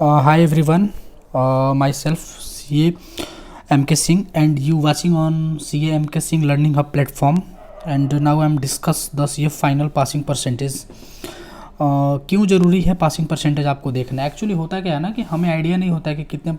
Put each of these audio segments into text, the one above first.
Hi everyone, myself CA MK Singh and you watching on CA MK Singh Learning Hub platform, and now I am discuss the CA final passing percentage. क्यों ज़रूरी है passing percentage आपको देखना है। Actually होता क्या है ना कि हमें आइडिया नहीं होता है कि कितने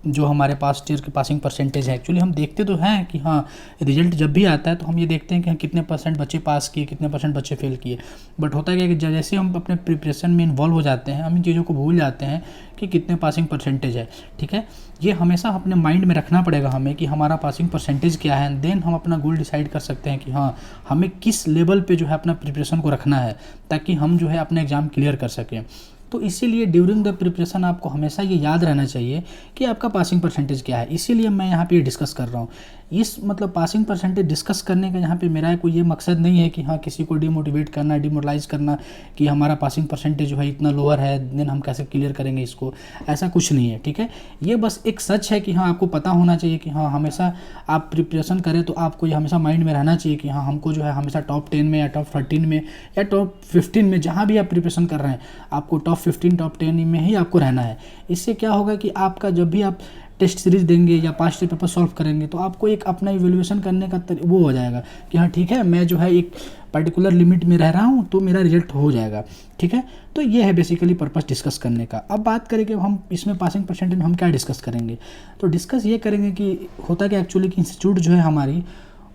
जो हमारे पास्ट ईयर के पासिंग परसेंटेज है। एक्चुअली हम देखते तो हैं कि हाँ रिजल्ट जब भी आता है तो हम ये देखते हैं कि हाँ कितने परसेंट बच्चे पास किए, कितने परसेंट बच्चे फेल किए। बट होता क्या है कि जैसे हम अपने प्रिपरेशन में इन्वॉल्व हो जाते हैं हम इन चीज़ों को भूल जाते हैं कि कितने पासिंग परसेंटेज है। ठीक है, ये हमेशा अपने माइंड में रखना पड़ेगा हमें कि हमारा पासिंग परसेंटेज क्या है। देन हम अपना गोल डिसाइड कर सकते हैं कि हाँ हमें किस लेवल पे जो है अपना प्रिपरेशन को रखना है ताकि हम जो है अपना एग्ज़ाम क्लियर कर सकें। तो इसीलिए ड्यूरिंग द प्रिपरेशन आपको हमेशा ये याद रहना चाहिए कि आपका पासिंग परसेंटेज क्या है। इसीलिए मैं यहाँ पे ये डिस्कस कर रहा हूँ। इस मतलब पासिंग परसेंटेज डिस्कस करने का यहाँ पे मेरा कोई ये मकसद नहीं है कि हाँ किसी को डिमोटिवेट करना, डिमोरलाइज करना कि हमारा पासिंग परसेंटेज जो है इतना लोअर है, देन हम कैसे क्लियर करेंगे इसको। ऐसा कुछ नहीं है। ठीक है, ये बस एक सच है कि हाँ आपको पता होना चाहिए कि हाँ हमेशा आप प्रिपरेशन करें तो आपको ये हमेशा माइंड में रहना चाहिए कि हाँ हमको जो है हमेशा टॉप 10 में या टॉप 13 में या टॉप 15 में जहाँ भी आप प्रिपरेशन कर रहे हैं आपको टॉप 15 टॉप 10 में ही आपको रहना है। इससे क्या होगा कि आपका जब भी आप टेस्ट सीरीज देंगे या पास्ट ईयर पेपर सॉल्व करेंगे तो आपको एक अपना इवैल्यूएशन करने का वो हो जाएगा कि हाँ ठीक है मैं जो है एक पर्टिकुलर लिमिट में रह रहा हूँ तो मेरा रिजल्ट हो जाएगा। ठीक है, तो ये है बेसिकली पर्पस डिस्कस करने का। अब बात करें कि हम इसमें पासिंग परसेंटेज में हम क्या डिस्कस करेंगे, तो डिस्कस ये करेंगे कि होता क्या एक्चुअली कि इंस्टीट्यूट जो है हमारी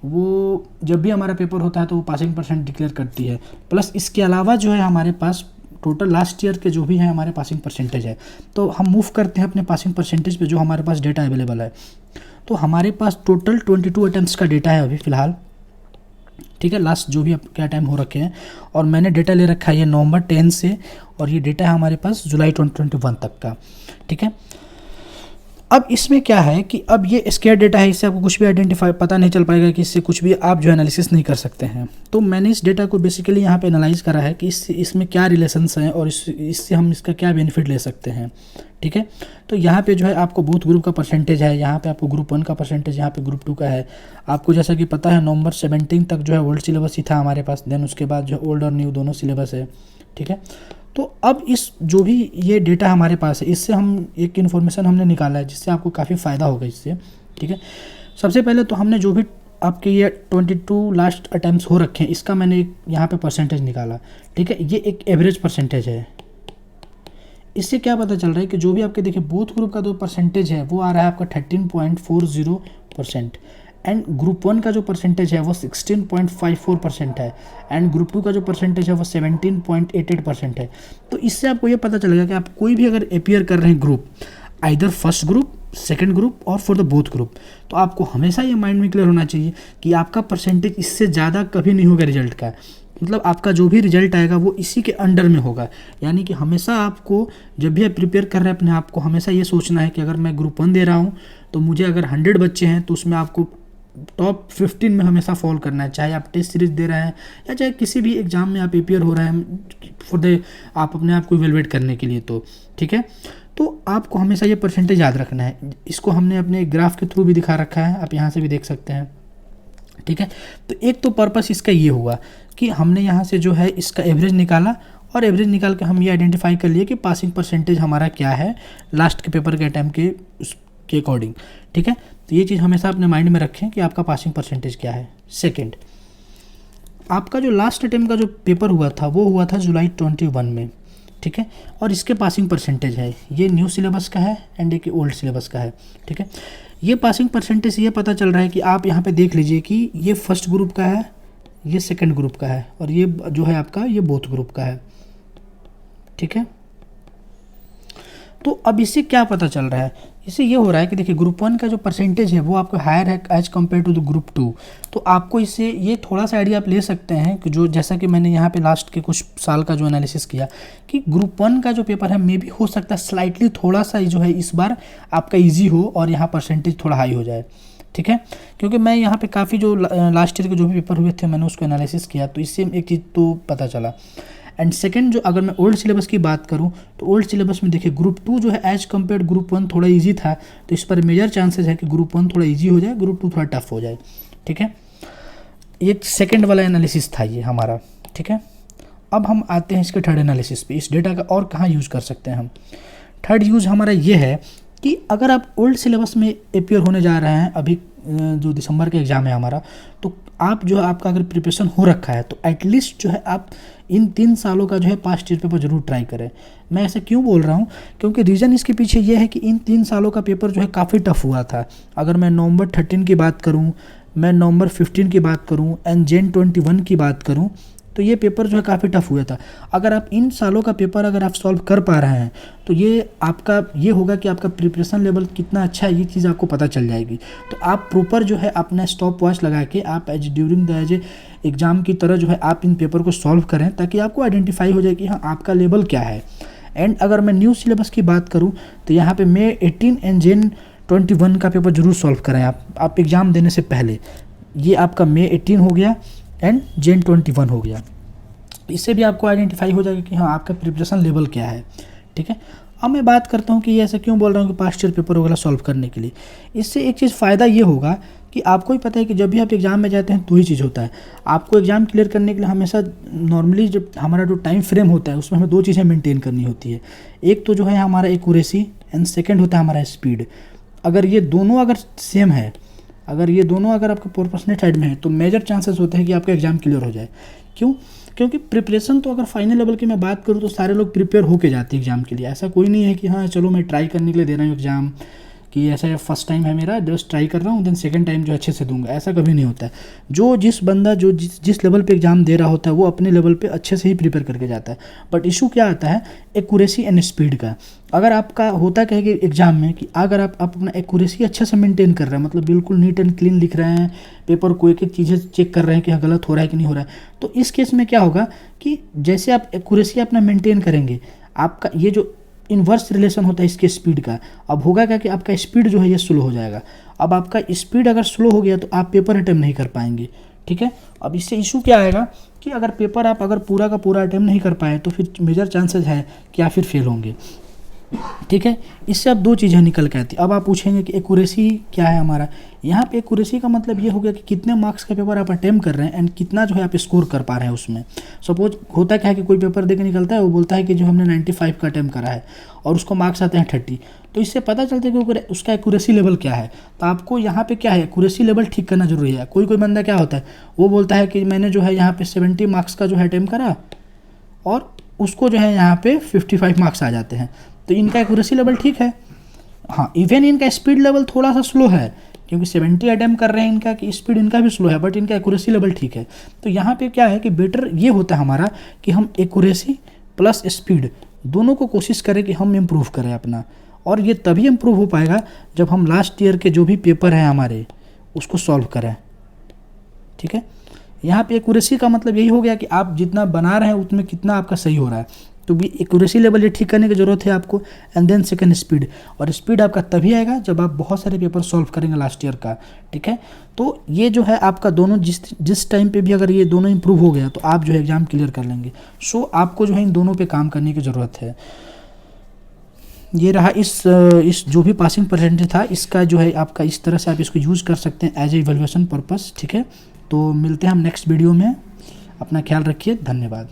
वो जब भी हमारा पेपर होता है तो वो पासिंग परसेंट डिक्लेयर करती है। प्लस इसके अलावा जो है हमारे पास टोटल लास्ट ईयर के जो भी है हमारे पासिंग परसेंटेज है। तो हम मूव करते हैं अपने पासिंग परसेंटेज पे जो हमारे पास डेटा अवेलेबल है। तो हमारे पास टोटल 22 अटेम्प्ट्स का डेटा है अभी फ़िलहाल। ठीक है, लास्ट जो भी आपके टाइम हो रखे हैं और मैंने डेटा ले रखा है ये नवंबर 10 से और ये डेटा है हमारे पास जुलाई 2021 तक का। ठीक है, अब इसमें क्या है कि अब ये स्केयर डेटा है, इससे आपको कुछ भी आइडेंटिफाई पता नहीं चल पाएगा कि इससे कुछ भी आप जो एनालिसिस नहीं कर सकते हैं। तो मैंने इस डेटा को बेसिकली यहाँ पे एनालाइज करा है कि इसमें क्या रिलेशंस हैं और इससे हम इसका क्या बेनिफिट ले सकते हैं। ठीक है, तो यहाँ पे जो है आपको बोथ ग्रुप का परसेंटेज है, यहाँ पे आपको ग्रुप 1 का परसेंटेज, यहाँ पे ग्रुप 2 का है। आपको जैसा कि पता है नवंबर 17 तक जो है ओल्ड सिलेबस ही था हमारे पास, देन उसके बाद जो है ओल्ड और न्यू दोनों सिलेबस है। ठीक है, तो अब इस जो भी ये डेटा हमारे पास है इससे हम एक इन्फॉर्मेशन हमने निकाला है जिससे आपको काफ़ी फ़ायदा होगा इससे। ठीक है, सबसे पहले तो हमने जो भी आपके ये 22 लास्ट अटैम्प्ट्स हो रखे हैं इसका मैंने एक यहाँ पे परसेंटेज निकाला। ठीक है, ये एक एवरेज परसेंटेज है। इससे क्या पता चल रहा है कि जो भी आपके देखिए बोथ ग्रुप का जो परसेंटेज है वो आ रहा है आपका 13.40% एंड ग्रुप 1 का जो परसेंटेज है वो 16.54% है एंड ग्रुप 2 का जो परसेंटेज है वो 17.88% है। तो इससे आपको ये पता चलेगा कि आप कोई भी अगर अपीयर कर रहे हैं group, either first group, second group और फॉर द बोथ ग्रुप, तो आपको हमेशा ये माइंड में क्लियर होना चाहिए कि आपका परसेंटेज इससे ज़्यादा कभी नहीं होगा रिजल्ट का। मतलब आपका जो भी रिजल्ट आएगा वो इसी के अंडर में होगा। यानी कि हमेशा आपको जब भी आप प्रिपेयर कर रहे हैं अपने आप को हमेशा ये सोचना है कि अगर मैं ग्रुप 1 दे रहा हूँ तो मुझे अगर 100 बच्चे हैं तो उसमें आपको टॉप 15 में हमेशा फॉल करना है। चाहे आप टेस्ट सीरीज दे रहे हैं या चाहे किसी भी एग्जाम में आप अपियर हो रहे हैं फॉर द आप अपने आप को इवेलुएट करने के लिए। तो ठीक है, तो आपको हमेशा ये परसेंटेज याद रखना है। इसको हमने अपने ग्राफ के थ्रू भी दिखा रखा है, आप यहाँ से भी देख सकते हैं। ठीक है, तो एक तो पर्पस इसका ये हुआ कि हमने यहाँ से जो है इसका एवरेज निकाला और एवरेज निकाल के हम ये आइडेंटिफाई कर लिए कि पासिंग परसेंटेज हमारा क्या है लास्ट के पेपर के अटैम्प्ट के अकॉर्डिंग। ठीक है, तो ये चीज़ हमेशा अपने माइंड में रखें कि आपका पासिंग परसेंटेज क्या है। सेकंड, आपका जो लास्ट अटेम्प्ट का जो पेपर हुआ था वो हुआ था जुलाई 21 में। ठीक है, और इसके पासिंग परसेंटेज है ये न्यू सिलेबस का है एंड एक ओल्ड सिलेबस का है। ठीक है, ये पासिंग परसेंटेज ये पता चल रहा है कि आप यहाँ पे देख लीजिए कि ये फर्स्ट ग्रुप का है, ये सेकंड ग्रुप का है और ये जो है आपका ये बोथ ग्रुप का है। ठीक है, तो अब इससे क्या पता चल रहा है, इससे ये हो रहा है कि देखिए ग्रुप 1 का जो परसेंटेज है वो आपको हायर है as compared to the group 2। तो आपको इससे ये थोड़ा सा आइडिया आप ले सकते हैं कि जो जैसा कि मैंने यहाँ पे लास्ट के कुछ साल का जो एनालिसिस किया कि ग्रुप 1 का जो पेपर है मे भी हो सकता है स्लाइटली थोड़ा सा जो है इस बार आपका ईजी हो और यहाँ परसेंटेज थोड़ा हाई हो जाए। ठीक है, क्योंकि मैं यहाँ पे काफ़ी जो लास्ट ईयर के जो भी पेपर हुए थे मैंने उसको एनालिसिस किया तो इससे एक चीज़ तो पता चला। एंड सेकंड, जो अगर मैं ओल्ड सिलेबस की बात करूं तो ओल्ड सिलेबस में देखिए ग्रुप 2 जो है एज कम्पेयर ग्रुप 1 थोड़ा इजी था, तो इस पर मेजर चांसेस है कि ग्रुप 1 थोड़ा इजी हो जाए, ग्रुप 2 थोड़ा टफ हो जाए। ठीक है, ये सेकंड वाला एनालिसिस था ये हमारा। ठीक है, अब हम आते हैं इसके थर्ड एनालिसिस पे, इस डेटा का और कहाँ यूज़ कर सकते हैं हम। थर्ड यूज़ हमारा ये है कि अगर आप ओल्ड सिलेबस में अपियर होने जा रहे हैं अभी जो दिसंबर का एग्ज़ाम है हमारा, तो आप जो है आपका अगर प्रिपरेशन हो रखा है तो एटलीस्ट जो है आप इन 3 सालों का जो है पास्ट ईयर पेपर जरूर ट्राई करें। मैं ऐसे क्यों बोल रहा हूँ, क्योंकि रीज़न इसके पीछे ये है कि इन 3 सालों का पेपर जो है काफ़ी टफ हुआ था। अगर मैं नवंबर 13 की बात करूँ, मैं नवंबर 15 की बात करूँ एंड जैन 21 की बात करूँ, तो ये पेपर जो है काफ़ी टफ हुआ था। अगर आप इन सालों का पेपर अगर आप सॉल्व कर पा रहे हैं तो ये आपका ये होगा कि आपका प्रिपरेशन लेवल कितना अच्छा है, ये चीज़ आपको पता चल जाएगी। तो आप प्रॉपर जो है अपना स्टॉप वॉच लगा के आप ड्यूरिंग द एज एग्ज़ाम की तरह जो है आप इन पेपर को सॉल्व करें, ताकि आपको आइडेंटिफाई हो जाए कि हाँ आपका लेवल क्या है। एंड अगर मैं न्यू सिलेबस की बात करूँ तो यहाँ पे मई 18 एंड जैन 21 का पेपर जरूर सॉल्व करें आप एग्ज़ाम देने से पहले। ये आपका मई 18 हो गया एंड जैन 21 हो गया। इससे भी आपको आइडेंटिफाई हो जाएगा कि हाँ आपका प्रिपरेशन लेवल क्या है। ठीक है, अब मैं बात करता हूँ कि ये ऐसा क्यों बोल रहा हूँ कि पास्ट ईयर पेपर वगैरह सॉल्व करने के लिए। इससे एक चीज़ फ़ायदा ये होगा कि आपको ही पता है कि जब भी आप एग्ज़ाम में जाते हैं 2 ही चीज़ होता है। आपको एग्ज़ाम क्लियर करने के लिए हमेशा नॉर्मली जब हमारा जो टाइम फ्रेम होता है उसमें हमें 2 चीज़ें मेंटेन करनी होती है। एक तो जो है हमारा एक्यूरेसी एंड सेकेंड होता है हमारा स्पीड। अगर ये दोनों अगर सेम है, अगर ये दोनों अगर आपका प्रोपोर्शनेट साइड में है तो मेजर चांसेस होते हैं कि आपका एग्ज़ाम क्लियर हो जाए। क्यों? क्योंकि प्रिपरेशन तो अगर फाइनल लेवल की मैं बात करूँ तो सारे लोग प्रिपेयर होके जाते हैं एग्ज़ाम के लिए। ऐसा कोई नहीं है कि हाँ चलो मैं ट्राई करने के लिए दे रहा हूँ एग्ज़ाम, कि ऐसा फर्स्ट टाइम है मेरा जस्ट ट्राई कर रहा हूँ देन सेकंड टाइम जो अच्छे से दूंगा, ऐसा कभी नहीं होता है। जो जिस बंदा जो जिस लेवल पे एग्ज़ाम दे रहा होता है वो अपने लेवल पे अच्छे से ही प्रिपेयर करके जाता है। बट इशू क्या आता है एक्यूरेसी एंड स्पीड का। अगर आपका होता क्या है कि एग्ज़ाम में कि अगर आप अपना एक्यूरेसी अच्छे से मेंटेन कर रहे हैं, मतलब बिल्कुल नीट एंड क्लीन लिख रहे हैं, पेपर को एक एक चीज़ें चेक कर रहे हैं कि गलत हो रहा है कि नहीं हो रहा है, तो इस केस में क्या होगा कि जैसे आप एक्यूरेसी अपना मेंटेन करेंगे, आपका ये जो इन्वर्स रिलेशन होता है इसके स्पीड का, अब होगा क्या कि आपका स्पीड जो है ये स्लो हो जाएगा। अब आपका स्पीड अगर स्लो हो गया तो आप पेपर अटेम्प्ट नहीं कर पाएंगे। ठीक है, अब इससे इशू क्या आएगा कि अगर पेपर आप अगर पूरा का पूरा अटेम्प्ट नहीं कर पाए तो फिर मेजर चांसेस है कि आप फिर फेल होंगे। ठीक है, इससे अब 2 चीज़ें निकल के आती। अब आप पूछेंगे कि एक्यूरेसी क्या है हमारा। यहाँ पे एक्यूरेसी का मतलब ये हो गया कि कितने मार्क्स का पेपर आप अटेम्प्ट कर रहे हैं एंड कितना जो है आप स्कोर कर पा रहे हैं उसमें। सपोज होता क्या है कि कोई पेपर दे के निकलता है, वो बोलता है कि जो हमने 95 का अटेम्प्ट करा है और उसको मार्क्स आते हैं 30, तो इससे पता चलता है कि उसका एक्यूरेसी लेवल क्या है। तो आपको यहाँ पे क्या है एक्यूरेसी लेवल ठीक करना जरूरी है। कोई बंदा क्या होता है वो बोलता है कि मैंने जो है यहाँ पे 70 मार्क्स का जो है अटेम्प्ट करा और उसको जो है यहाँ पे 55 मार्क्स आ जाते हैं, तो इनका एक्यूरेसी लेवल ठीक है। हाँ, इवन इनका स्पीड लेवल थोड़ा सा स्लो है क्योंकि 70 अटेम्प्ट कर रहे हैं, इनका कि स्पीड इनका भी स्लो है, बट इनका एक्यूरेसी लेवल ठीक है। तो यहाँ पे क्या है कि बेटर ये होता है हमारा कि हम एक्यूरेसी प्लस स्पीड दोनों को कोशिश करें कि हम इम्प्रूव करें अपना, और ये तभी इम्प्रूव हो पाएगा जब हम लास्ट ईयर के जो भी पेपर हैं हमारे उसको सॉल्व करें। ठीक है, यहाँ पे एक्यूरेसी का मतलब यही हो गया कि आप जितना बना रहे हैं उसमें कितना आपका सही हो रहा है। तो भी एक्यूरेसी लेवल ये ठीक करने की ज़रूरत है आपको। एंड देन सेकंड स्पीड, और स्पीड आपका तभी आएगा जब आप बहुत सारे पेपर सॉल्व करेंगे लास्ट ईयर का। ठीक है, तो ये जो है आपका दोनों जिस टाइम पे भी अगर ये दोनों इंप्रूव हो गया तो आप जो है एग्ज़ाम क्लियर कर लेंगे। सो आपको जो है इन दोनों पे काम करने की ज़रूरत है। ये रहा इस जो भी पासिंग परसेंटेज था इसका जो है आपका, इस तरह से आप इसको यूज़ कर सकते हैं एज ए इवैल्यूएशन पर्पस। ठीक है, तो मिलते हैं हम नेक्स्ट वीडियो में। अपना ख्याल रखिए, धन्यवाद।